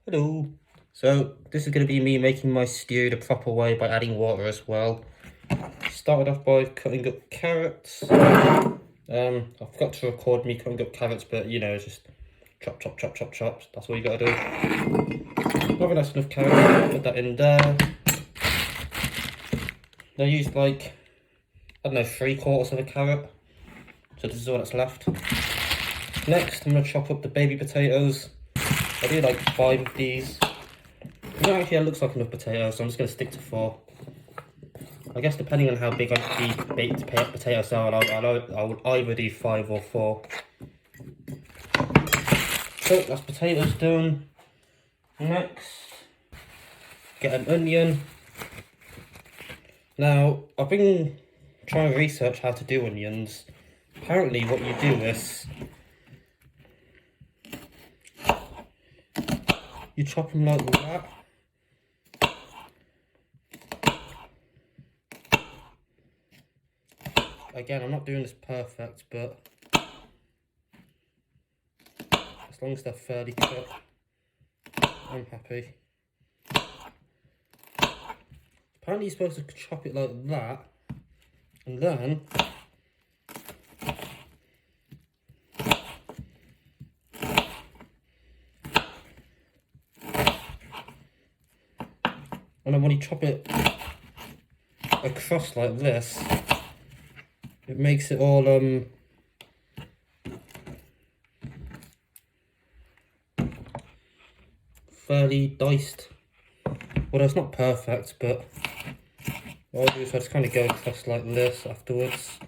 Hello. So this is going to be me making my stew the proper way by adding water as well. Started off by cutting up carrots. I forgot to record me cutting up carrots, but you know, it's just chop, chop, chop, chop, chop. That's all you gotta do. Not that's enough carrots. Put that in there. I used like, I don't know, 3/4 of a carrot. So this is all that's left. Next, I'm gonna chop up the baby potatoes. I do like 5 of these. No, actually, that looks like enough potatoes, so I'm just going to stick to 4. I guess depending on how big the baked potatoes are, I would either do 5 or 4. So that's potatoes done. Next, get an onion. Now, I've been trying to research how to do onions. Apparently, what you do is you chop them like that. Again, I'm not doing this perfect, but as long as they're fairly cut, I'm happy. Apparently you're supposed to chop it like that, and then when you chop it across like this, it makes it all fairly diced. Well, it's not perfect, but what I'll do is I just kind of go across like this afterwards.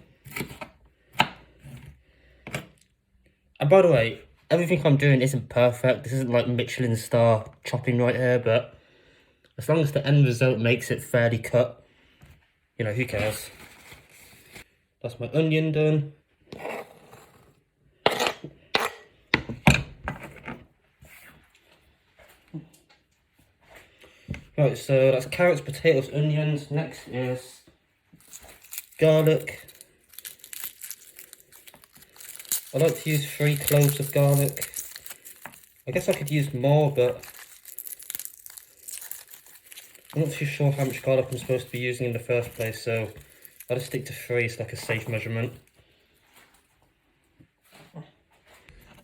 And by the way, everything I'm doing isn't perfect. This isn't like Michelin star chopping right here, but as long as the end result makes it fairly cut, you know, who cares? That's my onion done. Right, so that's carrots, potatoes, onions. Next is garlic. I like to use 3 cloves of garlic. I guess I could use more, but I'm not too sure how much garlic I'm supposed to be using in the first place, so I'll just stick to 3. It's like a safe measurement.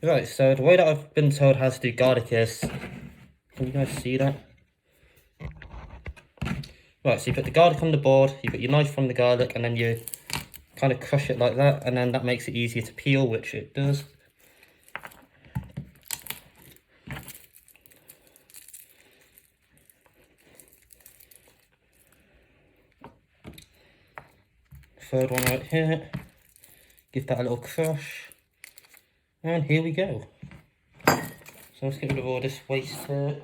Right, so the way that I've been told how to do garlic is, can you guys see that? Right, so you put the garlic on the board, you put your knife on the garlic, and then you kind of crush it like that, and then that makes it easier to peel, which it does. Third one right here, give that a little crush, and here we go. So let's get rid of all this waste here.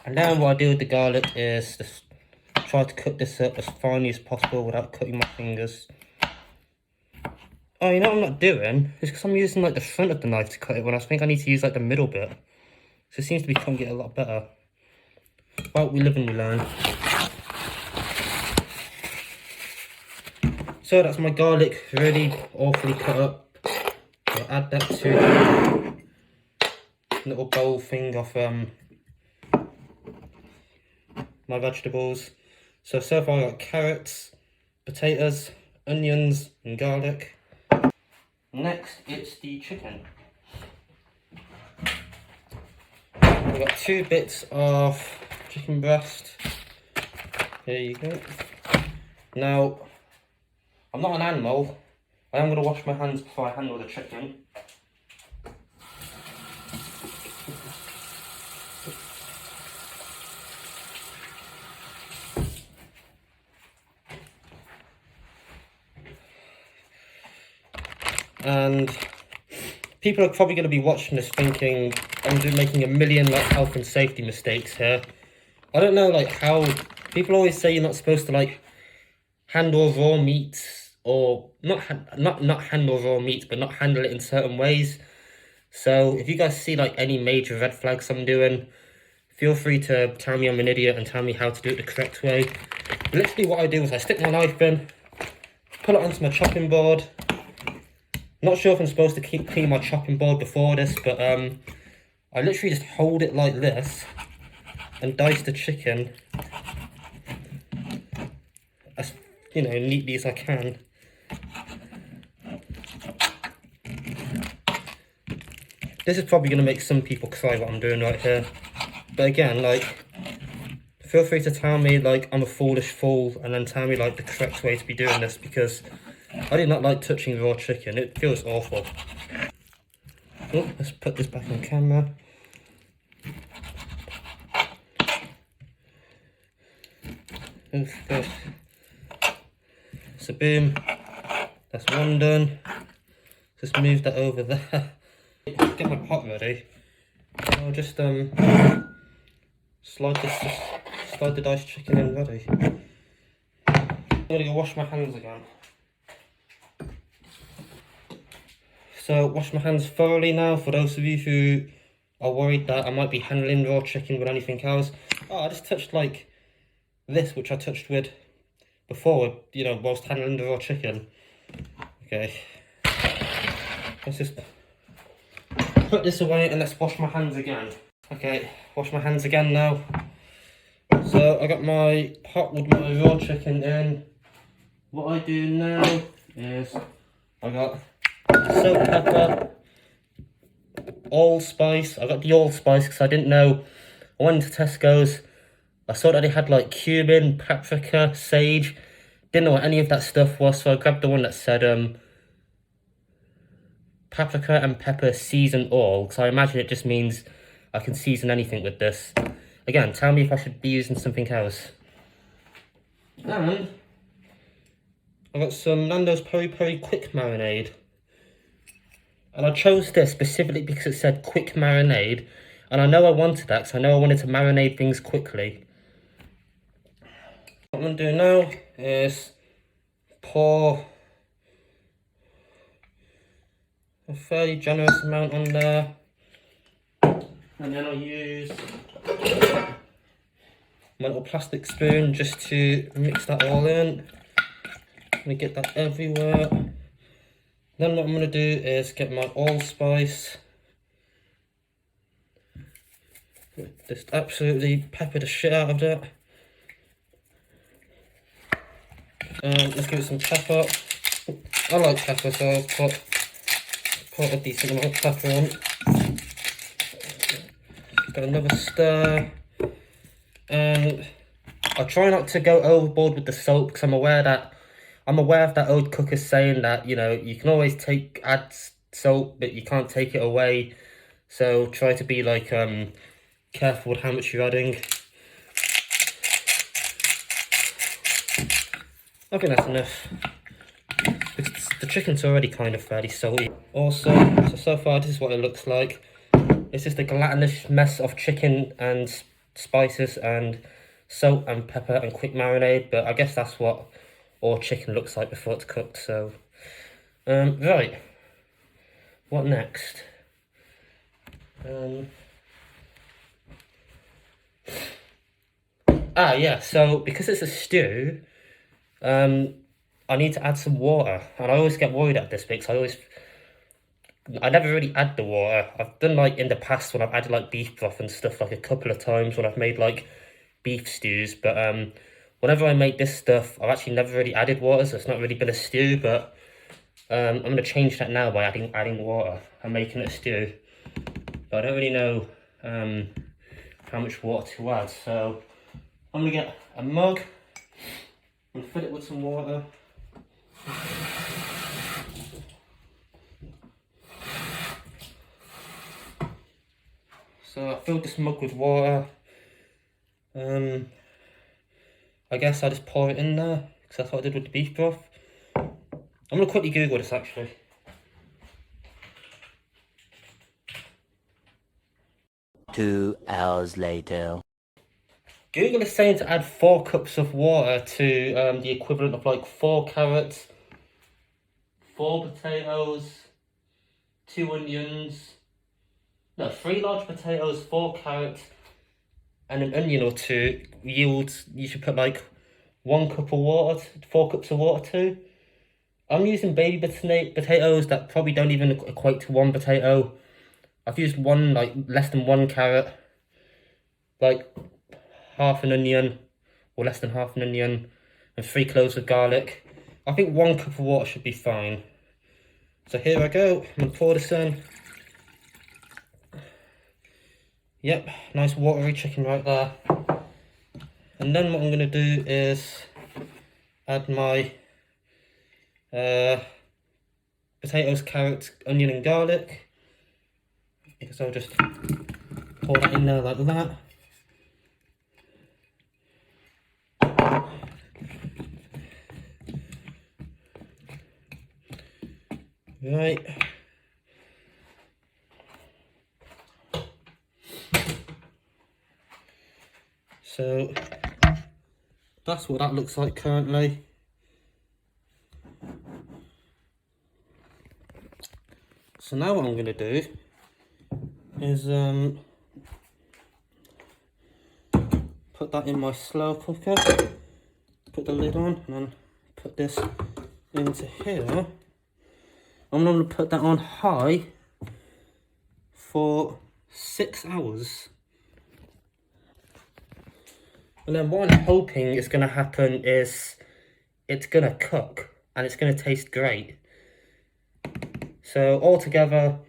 And now what I do with the garlic is just try to cut this up as finely as possible without cutting my fingers. Oh, you know what I'm not doing? It's because I'm using like the front of the knife to cut it when I think I need to use like the middle bit. So it seems to be cutting it a lot better. Well, we live and we learn. So that's my garlic really awfully cut up. I'll add that to the little bowl thing of my vegetables. So far I got carrots, potatoes, onions and garlic. Next it's the chicken. I've got 2 bits of chicken breast. Here you go. Now, I'm not an animal. I am going to wash my hands before I handle the chicken. And people are probably going to be watching this thinking I'm making a million like health and safety mistakes here. I don't know like how people always say you're not supposed to like handle raw meats, or not handle raw meats, but not handle it in certain ways. So if you guys see like any major red flags I'm doing, feel free to tell me I'm an idiot and tell me how to do it the correct way. Literally what I do is I stick my knife in, pull it onto my chopping board. Not sure if I'm supposed to clean my chopping board before this, but I I literally just hold it like this and dice the chicken as, you know, neatly as I can. This is probably going to make some people cry what I'm doing right here. But again, like, feel free to tell me, like, I'm a foolish fool, and then tell me, like, the correct way to be doing this, because I do not like touching raw chicken. It feels awful. Oh, let's put this back on camera. Good. So boom, that's one done. Just move that over there. Get my pot ready. I'll just slide the diced chicken in ready. I'm gonna go wash my hands again. So wash my hands thoroughly now. For those of you who are worried that I might be handling raw chicken with anything else. Oh, I just touched like this, which I touched with before, you know, whilst handling the raw chicken. Okay. Let's just put this away and let's wash my hands again. Okay, wash my hands again now. So I got my pot with my raw chicken in. What I do now is I got salt, pepper, allspice. I got the allspice because I didn't know. I went into Tesco's. I saw that they had like cumin, paprika, sage. Didn't know what any of that stuff was, so I grabbed the one that said paprika and pepper season all, because I imagine it just means I can season anything with this. Again, tell me if I should be using something else. And I got some Nando's Peri Peri quick marinade. And I chose this specifically because it said quick marinade. And I know I wanted that, because I know I wanted to marinate things quickly. What I'm going to do now is pour a fairly generous amount on there. And then I'll use my little plastic spoon just to mix that all in. I'm going to get that everywhere. Then what I'm going to do is get my allspice. Just absolutely pepper the shit out of that. Let's give it some pepper. I like pepper, so I'll put quite a decent amount of pepper on. Got another stir. And I try not to go overboard with the salt, because I'm aware of that old cooker saying that, you know, you can always add salt, but you can't take it away. So try to be like careful with how much you're adding. I think that's enough. The chicken's already kind of fairly salty. Also, so far this is what it looks like. It's just a gelatinous mess of chicken and spices and salt and pepper and quick marinade, but I guess that's what all chicken looks like before it's cooked. So right, what next? Yeah, so because it's a stew, I need to add some water, and I always get worried at this because I never really add the water. I've done like in the past when I've added like beef broth and stuff, like a couple of times when I've made like beef stews, but whenever I make this stuff, I've actually never really added water, so it's not really been a stew. But I'm going to change that now by adding water and making it a stew. But I don't really know how much water to add, so I'm going to get a mug and fill it with some water. So I filled this mug with water. I guess I just pour it in there, because that's what I did with the beef broth. I'm going to quickly Google this actually. Two hours later. Google is saying to add 4 cups of water to the equivalent of like 4 carrots, 4 potatoes, 2 onions, no, 3 large potatoes, 4 carrots, and an onion or 2 yields, you should put like 1 cup of water, 4 cups of water to. I'm using baby potatoes that probably don't even equate to 1 potato. I've used one, like less than 1 carrot, like half an onion, or less than half an onion, and 3 cloves of garlic. I think 1 cup of water should be fine. So here I go, I'm gonna pour this in. Yep, nice watery chicken right there. And then what I'm gonna do is add my potatoes, carrots, onion and garlic. Because I'll just pour that in there like that. Right. So that's what that looks like currently. So now what I'm going to do is put that in my slow cooker, put the lid on, and then put this into here. I'm going to put that on high for 6 hours. And then what I'm hoping is going to happen is it's going to cook and it's going to taste great. So altogether,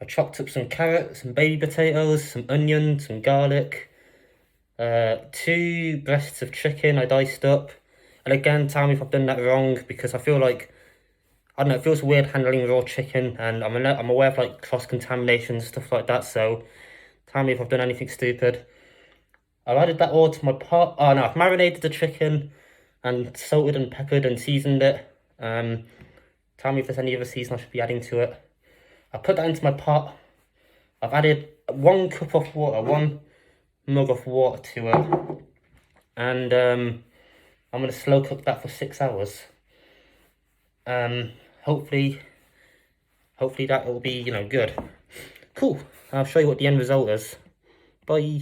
I chopped up some carrots, some baby potatoes, some onions, some garlic, 2 breasts of chicken I diced up. And again, tell me if I've done that wrong, because I feel like, I don't know, it feels weird handling raw chicken, and I'm aware of like cross-contamination and stuff like that, so tell me if I've done anything stupid. I've added that all to my pot. Oh no, I've marinated the chicken and salted and peppered and seasoned it. Tell me if there's any other season I should be adding to it. I put that into my pot. I've added 1 cup of water, 1 mug of water to it. And I'm going to slow cook that for 6 hours. Hopefully that will be, you know, good. Cool. I'll show you what the end result is. Bye.